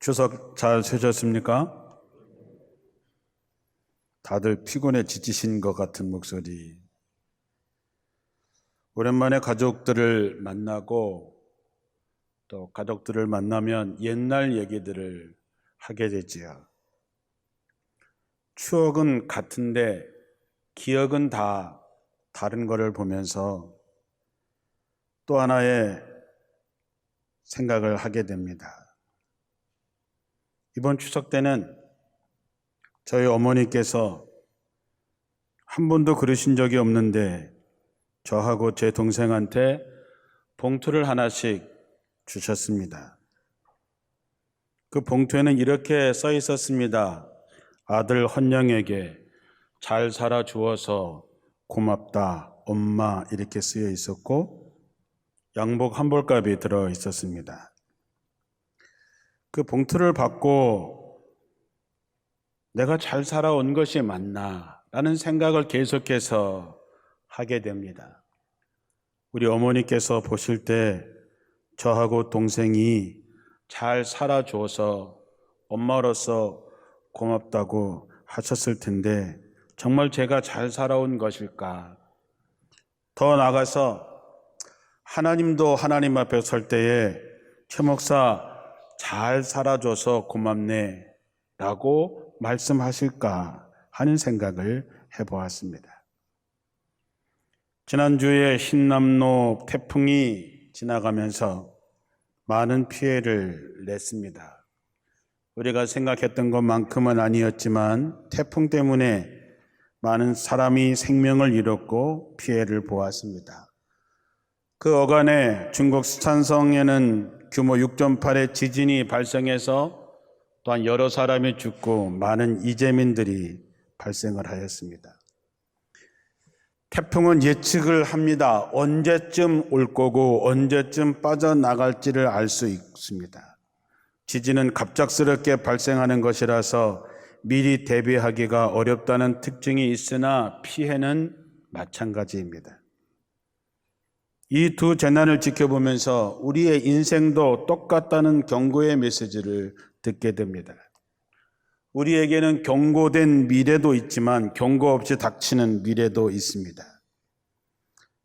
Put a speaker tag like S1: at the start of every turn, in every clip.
S1: 추석 잘 쉬셨습니까? 다들 피곤해 지치신 것 같은 목소리. 오랜만에 가족들을 만나고 또 가족들을 만나면 옛날 얘기들을 하게 되지요. 추억은 같은데 기억은 다 다른 거를 보면서 또 하나의 생각을 하게 됩니다. 이번 추석 때는 저희 어머니께서 한 번도 그러신 적이 없는데 저하고 제 동생한테 봉투를 하나씩 주셨습니다. 그 봉투에는 이렇게 써 있었습니다. 아들 헌영에게 잘 살아주어서 고맙다, 엄마, 이렇게 쓰여 있었고 양복 한 벌값이 들어 있었습니다. 그 봉투를 받고 내가 잘 살아온 것이 맞나? 라는 생각을 계속해서 하게 됩니다. 우리 어머니께서 보실 때 저하고 동생이 잘 살아줘서 엄마로서 고맙다고 하셨을 텐데 정말 제가 잘 살아온 것일까? 더 나아가서 하나님도 하나님 앞에 설 때에 최 목사 잘 살아줘서 고맙네 라고 말씀하실까 하는 생각을 해보았습니다. 지난주에 신남로 태풍이 지나가면서 많은 피해를 냈습니다. 우리가 생각했던 것만큼은 아니었지만 태풍 때문에 많은 사람이 생명을 잃었고 피해를 보았습니다. 그 어간에 중국 스촨성에는 규모 6.8의 지진이 발생해서 또한 여러 사람이 죽고 많은 이재민들이 발생을 하였습니다. 태풍은 예측을 합니다. 언제쯤 올 거고 언제쯤 빠져나갈지를 알 수 있습니다. 지진은 갑작스럽게 발생하는 것이라서 미리 대비하기가 어렵다는 특징이 있으나 피해는 마찬가지입니다. 이 두 재난을 지켜보면서 우리의 인생도 똑같다는 경고의 메시지를 듣게 됩니다. 우리에게는 경고된 미래도 있지만 경고 없이 닥치는 미래도 있습니다.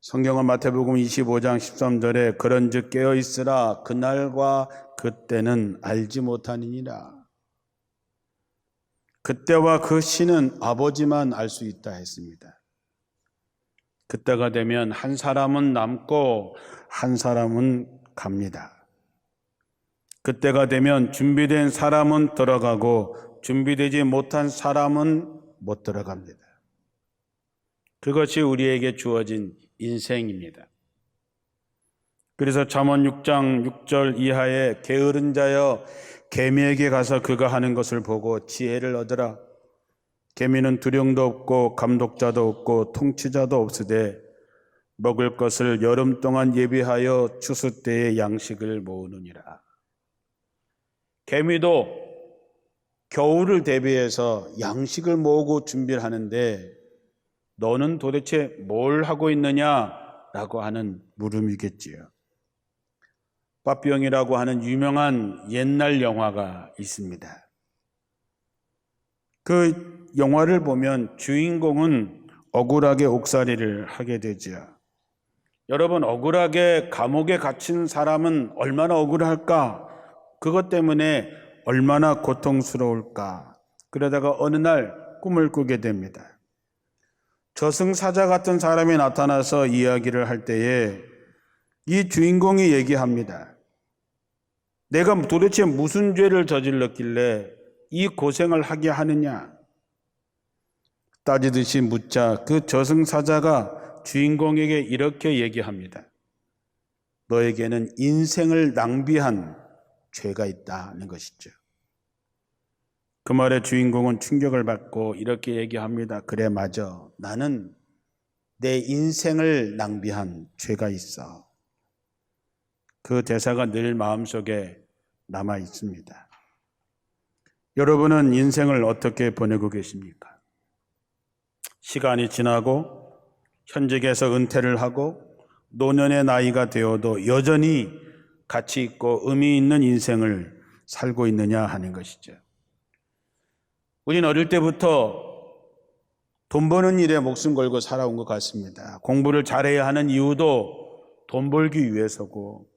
S1: 성경은 마태복음 25장 13절에 그런즉 깨어있으라 그날과 그때는 알지 못하니라. 그때와 그 시는 아버지만 알 수 있다 했습니다. 그때가 되면 한 사람은 남고 한 사람은 갑니다. 그때가 되면 준비된 사람은 들어가고 준비되지 못한 사람은 못 들어갑니다. 그것이 우리에게 주어진 인생입니다. 그래서 잠언 6장 6절 이하에 게으른 자여 개미에게 가서 그가 하는 것을 보고 지혜를 얻으라. 개미는 두령도 없고 감독자도 없고 통치자도 없으되 먹을 것을 여름 동안 예비하여 추수 때에 양식을 모으느니라. 개미도 겨울을 대비해서 양식을 모으고 준비를 하는데 너는 도대체 뭘 하고 있느냐라고 하는 물음이겠지요. 빠삐용이라고 하는 유명한 옛날 영화가 있습니다. 그 영화를 보면 주인공은 억울하게 옥살이를 하게 되죠. 여러분, 억울하게 감옥에 갇힌 사람은 얼마나 억울할까? 그것 때문에 얼마나 고통스러울까? 그러다가 어느 날 꿈을 꾸게 됩니다. 저승사자 같은 사람이 나타나서 이야기를 할 때에 이 주인공이 얘기합니다. 내가 도대체 무슨 죄를 저질렀길래 이 고생을 하게 하느냐? 따지듯이 묻자 그 저승사자가 주인공에게 이렇게 얘기합니다. 너에게는 인생을 낭비한 죄가 있다는 것이죠. 그 말에 주인공은 충격을 받고 이렇게 얘기합니다. 그래, 맞아. 나는 내 인생을 낭비한 죄가 있어. 그 대사가 늘 마음속에 남아 있습니다. 여러분은 인생을 어떻게 보내고 계십니까? 시간이 지나고 현직에서 은퇴를 하고 노년의 나이가 되어도 여전히 가치 있고 의미 있는 인생을 살고 있느냐 하는 것이죠. 우리는 어릴 때부터 돈 버는 일에 목숨 걸고 살아온 것 같습니다. 공부를 잘해야 하는 이유도 돈 벌기 위해서고,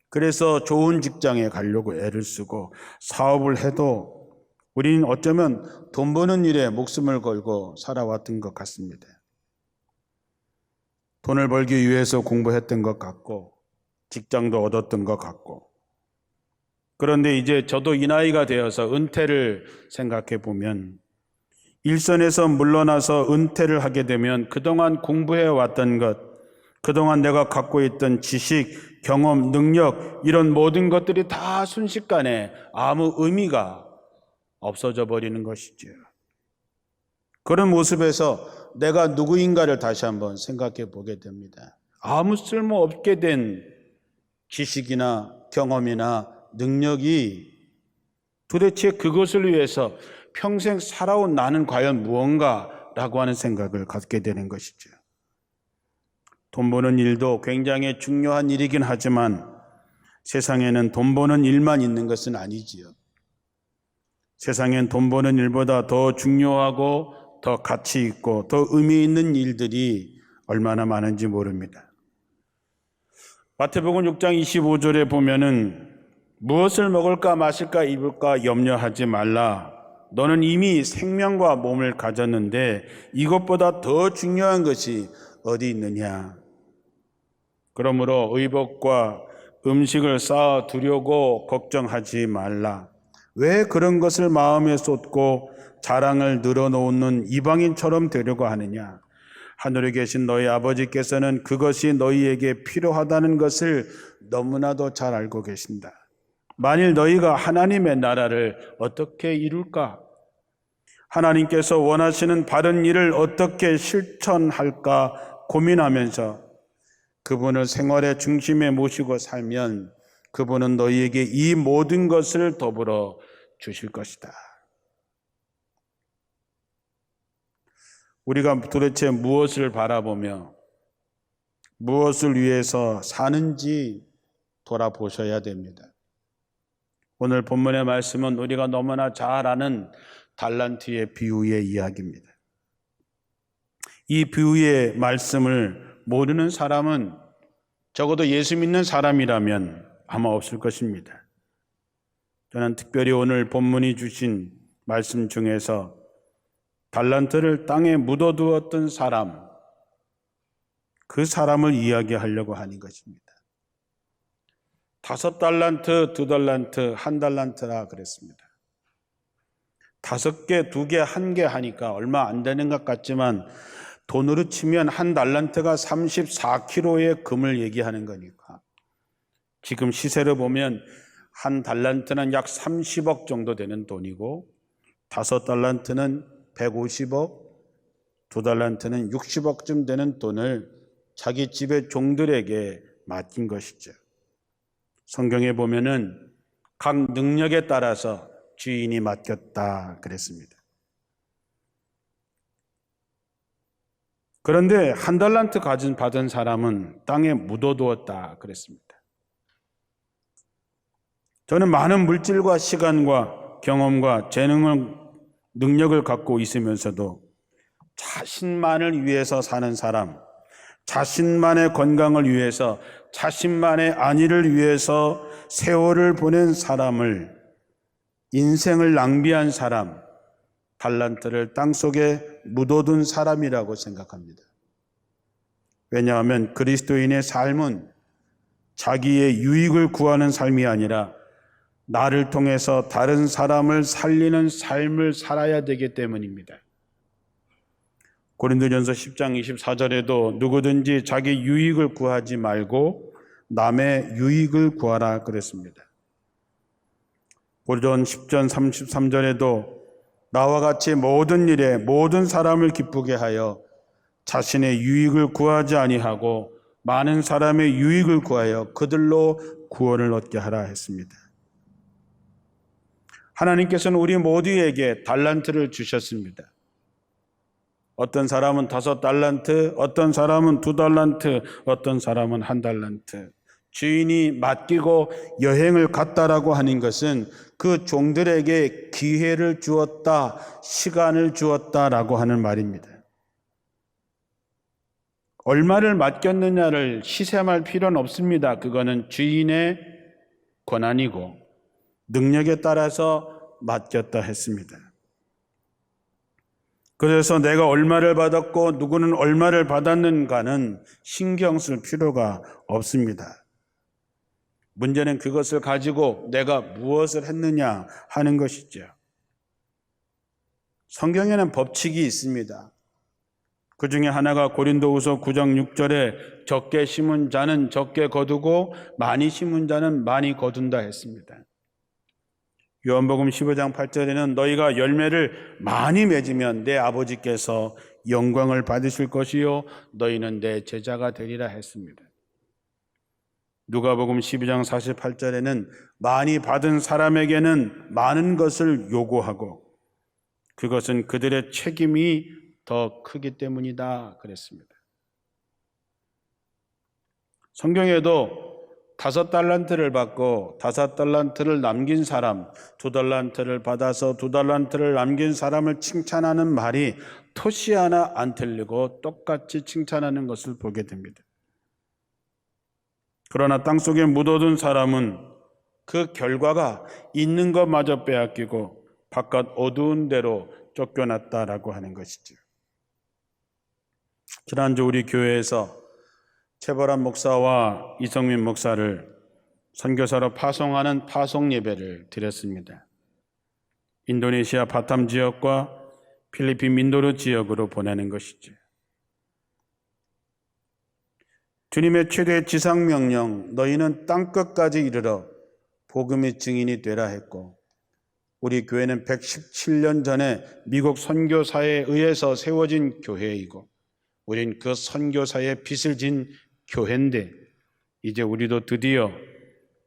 S1: 그래서 좋은 직장에 가려고 애를 쓰고 사업을 해도 우리는 어쩌면 돈 버는 일에 목숨을 걸고 살아왔던 것 같습니다. 돈을 벌기 위해서 공부했던 것 같고 직장도 얻었던 것 같고, 그런데 이제 저도 이 나이가 되어서 은퇴를 생각해 보면 일선에서 물러나서 은퇴를 하게 되면 그동안 공부해 왔던 것, 그동안 내가 갖고 있던 지식, 경험, 능력, 이런 모든 것들이 다 순식간에 아무 의미가 없어져 버리는 것이죠. 그런 모습에서 내가 누구인가를 다시 한번 생각해 보게 됩니다. 아무 쓸모없게 된 지식이나 경험이나 능력이 도대체 그것을 위해서 평생 살아온 나는 과연 무언가라고 하는 생각을 갖게 되는 것이죠. 돈 버는 일도 굉장히 중요한 일이긴 하지만 세상에는 돈 버는 일만 있는 것은 아니지요. 세상엔 돈 버는 일보다 더 중요하고 더 가치 있고 더 의미 있는 일들이 얼마나 많은지 모릅니다. 마태복음 6장 25절에 보면은 무엇을 먹을까 마실까 입을까 염려하지 말라. 너는 이미 생명과 몸을 가졌는데 이것보다 더 중요한 것이 어디 있느냐. 그러므로 의복과 음식을 쌓아 두려고 걱정하지 말라. 왜 그런 것을 마음에 쏟고 자랑을 늘어놓는 이방인처럼 되려고 하느냐. 하늘에 계신 너희 아버지께서는 그것이 너희에게 필요하다는 것을 너무나도 잘 알고 계신다. 만일 너희가 하나님의 나라를 어떻게 이룰까? 하나님께서 원하시는 바른 일을 어떻게 실천할까 고민하면서 그분을 생활의 중심에 모시고 살면 그분은 너희에게 이 모든 것을 더불어 주실 것이다. 우리가 도대체 무엇을 바라보며 무엇을 위해서 사는지 돌아보셔야 됩니다. 오늘 본문의 말씀은 우리가 너무나 잘 아는 달란트의 비유의 이야기입니다. 이 비유의 말씀을 모르는 사람은 적어도 예수 믿는 사람이라면 아마 없을 것입니다. 저는 특별히 오늘 본문이 주신 말씀 중에서 달란트를 땅에 묻어두었던 사람, 그 사람을 이야기하려고 하는 것입니다. 5달란트, 2달란트, 1달란트라 그랬습니다. 5개, 2개, 1개 하니까 얼마 안 되는 것 같지만 돈으로 치면 1달란트가 34kg의 금을 얘기하는 거니까 지금 시세로 보면 1달란트는 약 30억 정도 되는 돈이고 5달란트는 150억, 2달란트는 60억쯤 되는 돈을 자기 집의 종들에게 맡긴 것이죠. 성경에 보면은 각 능력에 따라서 주인이 맡겼다 그랬습니다. 그런데 1달란트 받은 사람은 땅에 묻어두었다 그랬습니다. 저는 많은 물질과 시간과 경험과 재능을 능력을 갖고 있으면서도 자신만을 위해서 사는 사람, 자신만의 건강을 위해서, 자신만의 안위를 위해서 세월을 보낸 사람을, 인생을 낭비한 사람, 달란트를 땅속에 묻어둔 사람이라고 생각합니다. 왜냐하면 그리스도인의 삶은 자기의 유익을 구하는 삶이 아니라 나를 통해서 다른 사람을 살리는 삶을 살아야 되기 때문입니다. 고린도전서 10장 24절에도 누구든지 자기 유익을 구하지 말고 남의 유익을 구하라 그랬습니다. 고린도전 10장 33절에도 나와 같이 모든 일에 모든 사람을 기쁘게 하여 자신의 유익을 구하지 아니하고 많은 사람의 유익을 구하여 그들로 구원을 얻게 하라 했습니다. 하나님께서는 우리 모두에게 달란트를 주셨습니다. 어떤 사람은 5달란트, 어떤 사람은 2달란트, 어떤 사람은 1달란트. 주인이 맡기고 여행을 갔다라고 하는 것은 그 종들에게 기회를 주었다, 시간을 주었다라고 하는 말입니다. 얼마를 맡겼느냐를 시샘할 필요는 없습니다. 그거는 주인의 권한이고 능력에 따라서 맡겼다 했습니다. 그래서 내가 얼마를 받았고 누구는 얼마를 받았는가는 신경 쓸 필요가 없습니다. 문제는 그것을 가지고 내가 무엇을 했느냐 하는 것이죠. 성경에는 법칙이 있습니다. 그 중에 하나가 고린도후서 9장 6절에 적게 심은 자는 적게 거두고 많이 심은 자는 많이 거둔다 했습니다. 요한복음 15장 8절에는 너희가 열매를 많이 맺으면 내 아버지께서 영광을 받으실 것이요 너희는 내 제자가 되리라 했습니다. 누가복음 12장 48절에는 많이 받은 사람에게는 많은 것을 요구하고 그것은 그들의 책임이 더 크기 때문이다 그랬습니다. 성경에도 5달란트를 받고 5달란트를 남긴 사람, 2달란트를 받아서 2달란트를 남긴 사람을 칭찬하는 말이 토시 하나 안 틀리고 똑같이 칭찬하는 것을 보게 됩니다. 그러나 땅속에 묻어둔 사람은 그 결과가 있는 것마저 빼앗기고 바깥 어두운 데로 쫓겨났다라고 하는 것이죠. 지난주 우리 교회에서 최보람 목사와 이성민 목사를 선교사로 파송하는 파송 예배를 드렸습니다. 인도네시아 바탐 지역과 필리핀 민도르 지역으로 보내는 것이죠. 주님의 최대 지상명령 너희는 땅끝까지 이르러 복음의 증인이 되라 했고 우리 교회는 117년 전에 미국 선교사에 의해서 세워진 교회이고 우린 그 선교사의 빚을 진 교회인데 이제 우리도 드디어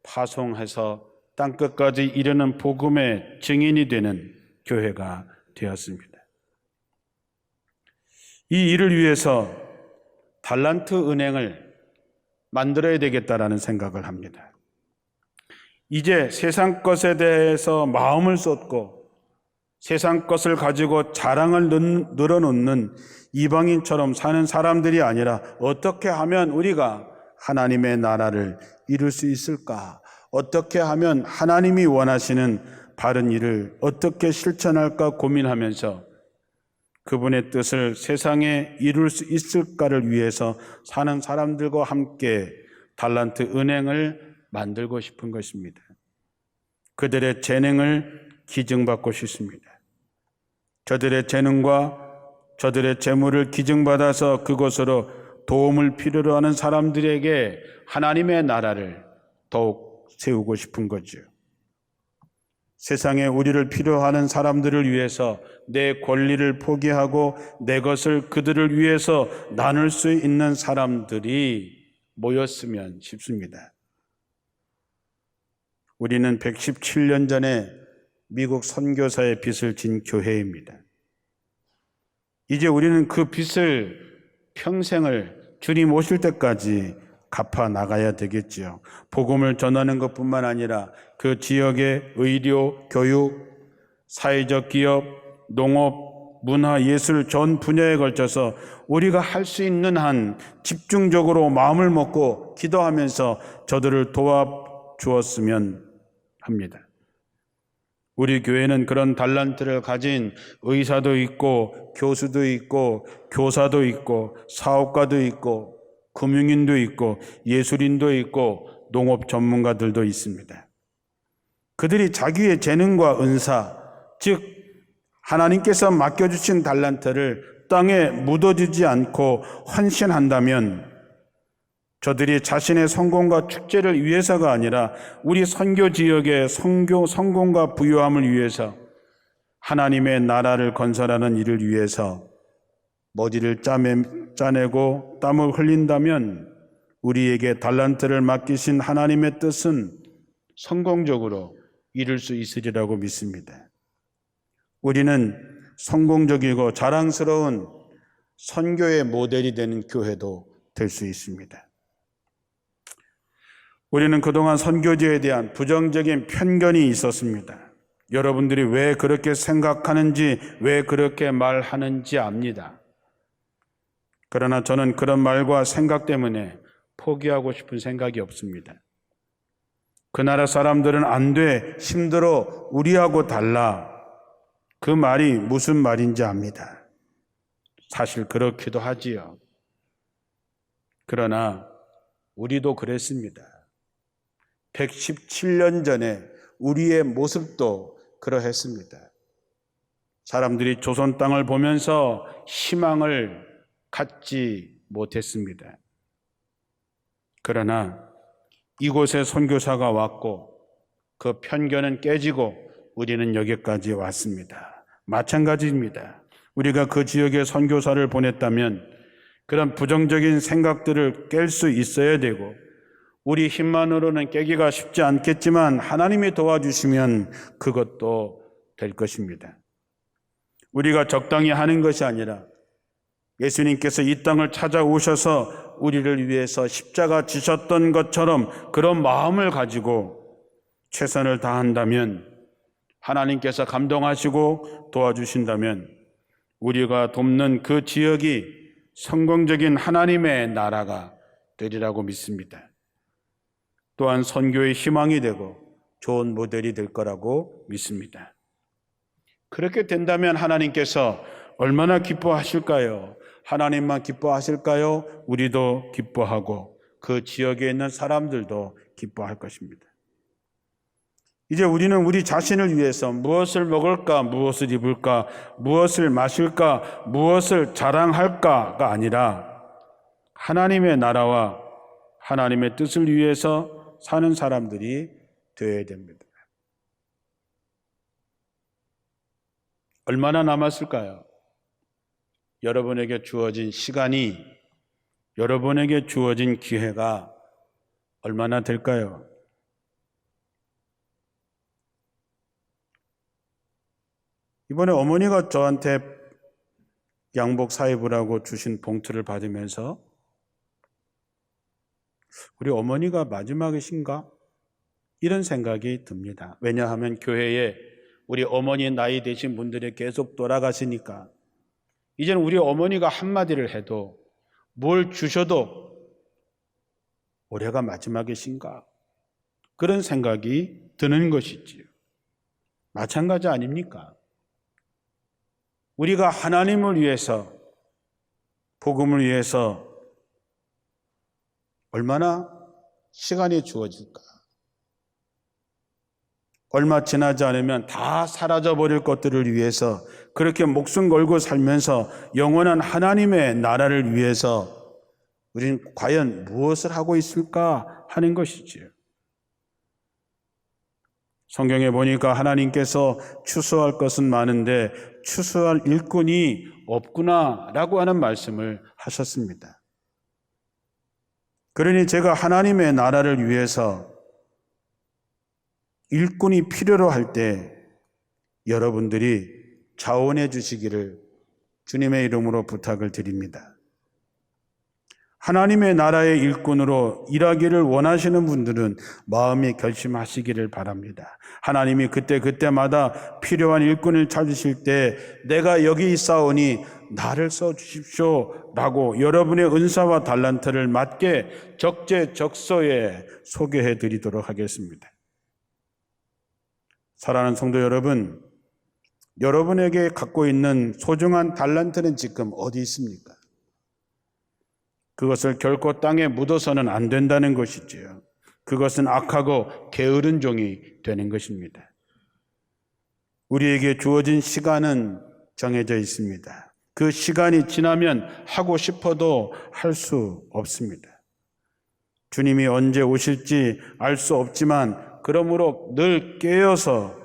S1: 파송해서 땅끝까지 이르는 복음의 증인이 되는 교회가 되었습니다. 이 일을 위해서 달란트 은행을 만들어야 되겠다라는 생각을 합니다. 이제 세상 것에 대해서 마음을 쏟고 세상 것을 가지고 자랑을 늘어놓는 이방인처럼 사는 사람들이 아니라 어떻게 하면 우리가 하나님의 나라를 이룰 수 있을까? 어떻게 하면 하나님이 원하시는 바른 일을 어떻게 실천할까 고민하면서 그분의 뜻을 세상에 이룰 수 있을까를 위해서 사는 사람들과 함께 달란트 은행을 만들고 싶은 것입니다. 그들의 재능을 기증받고 싶습니다. 저들의 재능과 저들의 재물을 기증받아서 그것으로 도움을 필요로 하는 사람들에게 하나님의 나라를 더욱 세우고 싶은 거죠. 세상에 우리를 필요하는 사람들을 위해서 내 권리를 포기하고 내 것을 그들을 위해서 나눌 수 있는 사람들이 모였으면 싶습니다. 우리는 117년 전에 미국 선교사의 빚을 진 교회입니다. 이제 우리는 그 빚을 평생을 주님 오실 때까지 갚아 나가야 되겠지요. 복음을 전하는 것뿐만 아니라 그 지역의 의료, 교육, 사회적 기업, 농업, 문화, 예술 전 분야에 걸쳐서 우리가 할 수 있는 한 집중적으로 마음을 먹고 기도하면서 저들을 도와주었으면 합니다. 우리 교회는 그런 달란트를 가진 의사도 있고 교수도 있고 교사도 있고 사업가도 있고 금융인도 있고 예술인도 있고 농업 전문가들도 있습니다. 그들이 자기의 재능과 은사, 즉 하나님께서 맡겨주신 달란트를 땅에 묻어두지 않고 헌신한다면 저들이 자신의 성공과 축제를 위해서가 아니라 우리 선교 지역의 성공과 부유함을 위해서 하나님의 나라를 건설하는 일을 위해서 머리를 짜내고 땀을 흘린다면 우리에게 달란트를 맡기신 하나님의 뜻은 성공적으로 이룰 수 있으리라고 믿습니다. 우리는 성공적이고 자랑스러운 선교의 모델이 되는 교회도 될 수 있습니다. 우리는 그동안 선교지에 대한 부정적인 편견이 있었습니다. 여러분들이 왜 그렇게 생각하는지, 왜 그렇게 말하는지 압니다. 그러나 저는 그런 말과 생각 때문에 포기하고 싶은 생각이 없습니다. 그 나라 사람들은 안 돼, 힘들어, 우리하고 달라. 그 말이 무슨 말인지 압니다. 사실 그렇기도 하지요. 그러나 우리도 그랬습니다. 117년 전에 우리의 모습도 그러했습니다. 사람들이 조선 땅을 보면서 희망을 갖지 못했습니다. 그러나 이곳에 선교사가 왔고 그 편견은 깨지고 우리는 여기까지 왔습니다. 마찬가지입니다. 우리가 그 지역에 선교사를 보냈다면 그런 부정적인 생각들을 깰 수 있어야 되고, 우리 힘만으로는 깨기가 쉽지 않겠지만 하나님이 도와주시면 그것도 될 것입니다. 우리가 적당히 하는 것이 아니라 예수님께서 이 땅을 찾아오셔서 우리를 위해서 십자가 지셨던 것처럼 그런 마음을 가지고 최선을 다한다면, 하나님께서 감동하시고 도와주신다면 우리가 돕는 그 지역이 성공적인 하나님의 나라가 되리라고 믿습니다. 또한 선교의 희망이 되고 좋은 모델이 될 거라고 믿습니다. 그렇게 된다면 하나님께서 얼마나 기뻐하실까요? 하나님만 기뻐하실까요? 우리도 기뻐하고 그 지역에 있는 사람들도 기뻐할 것입니다. 이제 우리는 우리 자신을 위해서 무엇을 먹을까, 무엇을 입을까, 무엇을 마실까, 무엇을 자랑할까가 아니라 하나님의 나라와 하나님의 뜻을 위해서 사는 사람들이 되어야 됩니다. 얼마나 남았을까요? 여러분에게 주어진 시간이, 여러분에게 주어진 기회가 얼마나 될까요? 이번에 어머니가 저한테 양복 사입으라고 주신 봉투를 받으면서 우리 어머니가 마지막이신가? 이런 생각이 듭니다. 왜냐하면 교회에 우리 어머니 나이 되신 분들이 계속 돌아가시니까 이제는 우리 어머니가 한마디를 해도, 뭘 주셔도 올해가 마지막이신가? 그런 생각이 드는 것이지요. 마찬가지 아닙니까? 우리가 하나님을 위해서, 복음을 위해서 얼마나 시간이 주어질까? 얼마 지나지 않으면 다 사라져버릴 것들을 위해서 그렇게 목숨 걸고 살면서 영원한 하나님의 나라를 위해서 우리는 과연 무엇을 하고 있을까 하는 것이지요. 성경에 보니까 하나님께서 추수할 것은 많은데 추수할 일꾼이 없구나라고 하는 말씀을 하셨습니다. 그러니 제가 하나님의 나라를 위해서 일꾼이 필요로 할 때 여러분들이 자원해 주시기를 주님의 이름으로 부탁을 드립니다. 하나님의 나라의 일꾼으로 일하기를 원하시는 분들은 마음에 결심하시기를 바랍니다. 하나님이 그때마다 필요한 일꾼을 찾으실 때 내가 여기 있사오니 나를 써주십시오 라고 여러분의 은사와 달란트를 맞게 적재적소에 소개해 드리도록 하겠습니다. 사랑하는 성도 여러분, 여러분에게 갖고 있는 소중한 달란트는 지금 어디 있습니까? 그것을 결코 땅에 묻어서는 안 된다는 것이지요. 그것은 악하고 게으른 종이 되는 것입니다. 우리에게 주어진 시간은 정해져 있습니다. 그 시간이 지나면 하고 싶어도 할 수 없습니다. 주님이 언제 오실지 알 수 없지만 그러므로 늘 깨어서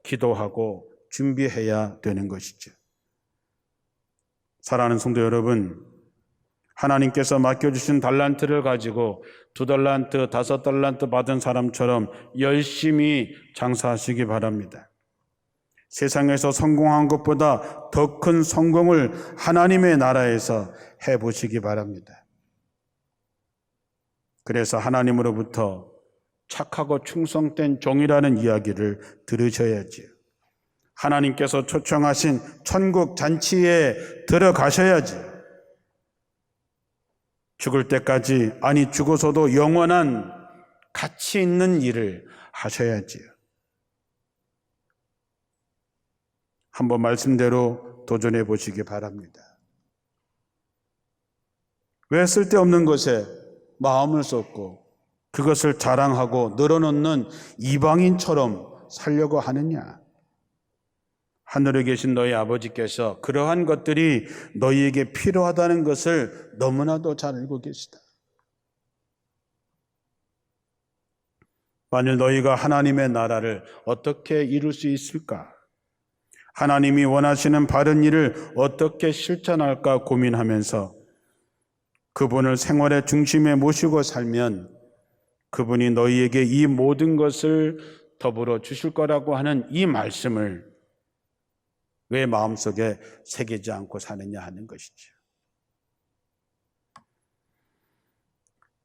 S1: 기도하고 준비해야 되는 것이죠. 사랑하는 성도 여러분, 하나님께서 맡겨주신 달란트를 가지고 2달란트, 5달란트 받은 사람처럼 열심히 장사하시기 바랍니다. 세상에서 성공한 것보다 더 큰 성공을 하나님의 나라에서 해보시기 바랍니다. 그래서 하나님으로부터 착하고 충성된 종이라는 이야기를 들으셔야지요. 하나님께서 초청하신 천국 잔치에 들어가셔야지. 죽을 때까지, 아니 죽어서도 영원한 가치 있는 일을 하셔야지요. 한번 말씀대로 도전해 보시기 바랍니다. 왜 쓸데없는 것에 마음을 쏟고 그것을 자랑하고 늘어놓는 이방인처럼 살려고 하느냐? 하늘에 계신 너희 아버지께서 그러한 것들이 너희에게 필요하다는 것을 너무나도 잘 알고 계시다. 만일 너희가 하나님의 나라를 어떻게 이룰 수 있을까? 하나님이 원하시는 바른 일을 어떻게 실천할까 고민하면서 그분을 생활의 중심에 모시고 살면 그분이 너희에게 이 모든 것을 더불어 주실 거라고 하는 이 말씀을 왜 마음속에 새기지 않고 사느냐 하는 것이죠.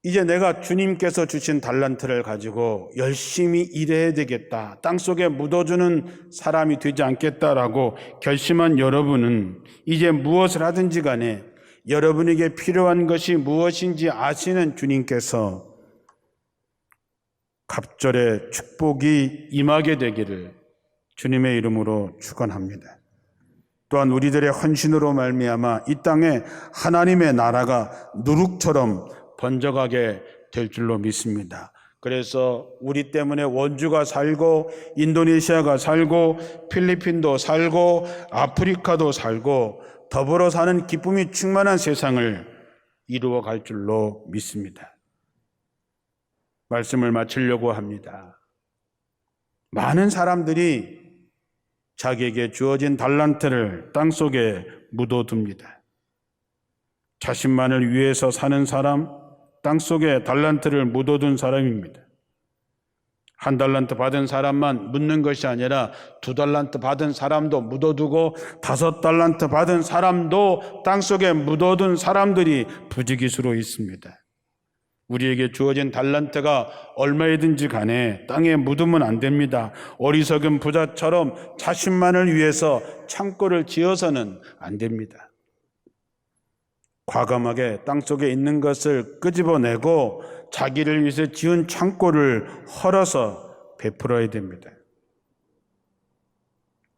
S1: 이제 내가 주님께서 주신 달란트를 가지고 열심히 일해야 되겠다, 땅속에 묻어주는 사람이 되지 않겠다라고 결심한 여러분은 이제 무엇을 하든지 간에 여러분에게 필요한 것이 무엇인지 아시는 주님께서 갑절의 축복이 임하게 되기를 주님의 이름으로 축원합니다. 또한 우리들의 헌신으로 말미암아 이 땅에 하나님의 나라가 누룩처럼 번져가게 될 줄로 믿습니다. 그래서 우리 때문에 원주가 살고 인도네시아가 살고 필리핀도 살고 아프리카도 살고 더불어 사는 기쁨이 충만한 세상을 이루어 갈 줄로 믿습니다. 말씀을 마치려고 합니다. 많은 사람들이 자기에게 주어진 달란트를 땅속에 묻어둡니다. 자신만을 위해서 사는 사람, 땅속에 달란트를 묻어둔 사람입니다. 한 달란트 받은 사람만 묻는 것이 아니라 2달란트 받은 사람도 묻어두고 5달란트 받은 사람도 땅속에 묻어둔 사람들이 부지기수로 있습니다. 우리에게 주어진 달란트가 얼마이든지 간에 땅에 묻으면 안 됩니다. 어리석은 부자처럼 자신만을 위해서 창고를 지어서는 안 됩니다. 과감하게 땅속에 있는 것을 끄집어내고 자기를 위해서 지은 창고를 헐어서 베풀어야 됩니다.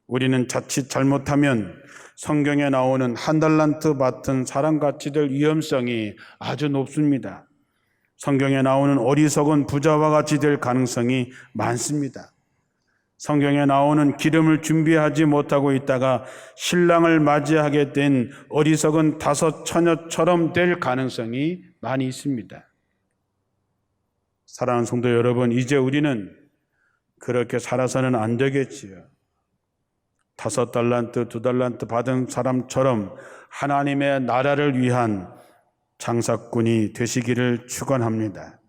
S1: 우리는 자칫 잘못하면 성경에 나오는 1달란트 받은 사람같이 될 위험성이 아주 높습니다. 성경에 나오는 어리석은 부자와 같이 될 가능성이 많습니다. 성경에 나오는 기름을 준비하지 못하고 있다가 신랑을 맞이하게 된 어리석은 5 처녀처럼 될 가능성이 많이 있습니다. 사랑하는 성도 여러분, 이제 우리는 그렇게 살아서는 안 되겠지요. 5달란트, 2달란트 받은 사람처럼 하나님의 나라를 위한 장사꾼이 되시기를 축원합니다.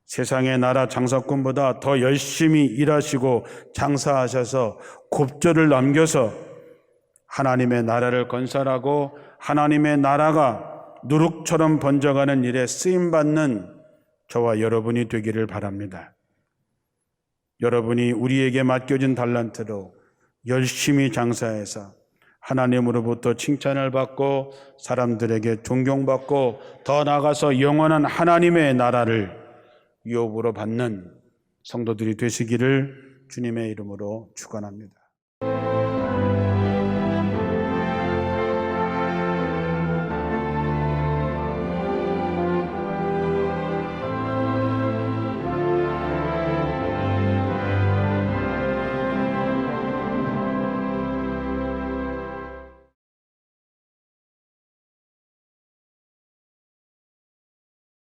S1: 세상의 나라 장사꾼보다 더 열심히 일하시고 장사하셔서 곱절을 남겨서 하나님의 나라를 건설하고 하나님의 나라가 누룩처럼 번져가는 일에 쓰임받는 저와 여러분이 되기를 바랍니다. 여러분이 우리에게 맡겨진 달란트로 열심히 장사해서 하나님으로부터 칭찬을 받고 사람들에게 존경받고 더 나아가서 영원한 하나님의 나라를 유업으로 받는 성도들이 되시기를 주님의 이름으로 축원합니다.